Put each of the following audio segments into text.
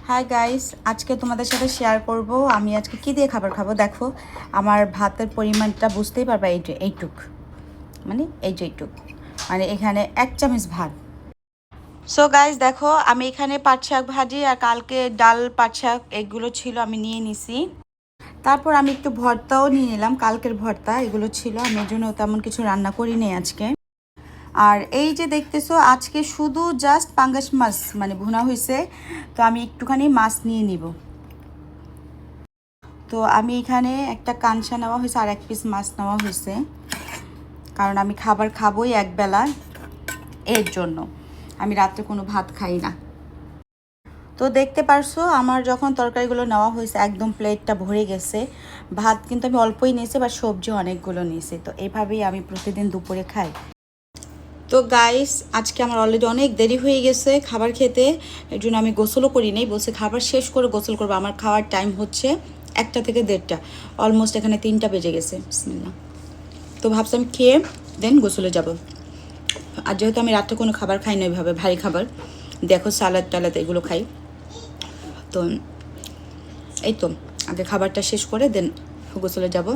Hi guys, আজকে তোমাদের সাথে শেয়ার করব আমি আজকে কি দিয়ে খাবার খাবো। দেখো আমার ভাতের পরিমাণটা বুঝতেই পারবা, এইটুক মানে এইটুক, মানে এখানে 1 চামচ ভাত। সো গাইস দেখো, আমি এখানে পাট শাক ভাজি আর কালকে ডাল পাট শাক এগুলো ছিল, আমি নিয়ে নিছি। তারপর আমি একটু ভর্তাও নিয়ে নিলাম, কালকের ভর্তা এগুলো ছিল, আমি এর জন্য তেমন কিছু রান্না করিনি আজকে। আর এই যে দেখতেছো, আজকে শুধু জাস্ট পাঙ্গাস মাছ মানে ভুনা হয়েছে, তো আমি একটুখানি মাছ নিয়ে নিব। তো আমি এখানে একটা কানসা নেওয়া হয়েছে আর 1 পিস মাছ নেওয়া হয়েছে, কারণ আমি খাবার খাবোই একবেলা, এর জন্য আমি রাত্রে কোনো ভাত খাই না। তো দেখতে পারছো আমার যখন তরকারিগুলো নেওয়া হয়েছে একদম প্লেটটা ভরে গেছে। ভাত কিন্তু আমি অল্পই নিয়েছি, বা সবজি অনেকগুলো নিয়েছি। তো এইভাবেই আমি প্রতিদিন দুপুরে খাই। তো গাইস, আজকে আমার অলরেডি অনেক দেরি হয়ে গেছে খাবার খেতে, এর জন্য আমি গোসলও করি নাই। বলছে খাবার শেষ করে গোসল করবো। আমার খাওয়ার টাইম হচ্ছে 1টা থেকে 1:30, অলমোস্ট এখানে 3টা বেজে গেছে। বিসমিল্লাহ। তো ভাবছি আমি খেয়ে দেন গোসলে যাব। আর যেহেতু আমি রাত্রে কোনো খাবার খাই না ওইভাবে ভারী খাবার, দেখো সালাদ টালাদ এগুলো খাই, তো এই তো আগে খাবারটা শেষ করে দেন গোসলে যাব।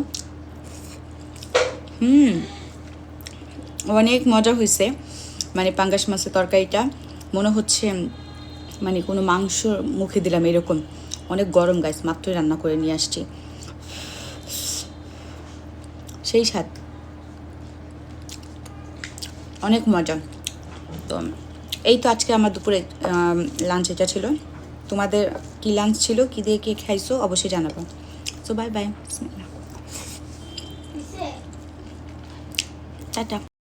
অনেক মজা হয়েছে, মানে পাঙ্গাস মাছের তরকারিটা মনে হচ্ছে মানে কোনো মাংস মুখে দিলাম এরকম। অনেক গরম গাইস, মাত্রই রান্না করে নিয়ে আসছি, সেই স্বাদ, অনেক মজা। তো এই তো আজকে আমার দুপুরে লাঞ্চ এটা ছিল। তোমাদের কি লাঞ্চ ছিল, কি দিয়ে কি খাইছো অবশ্যই জানাবো। So bye bye, tata.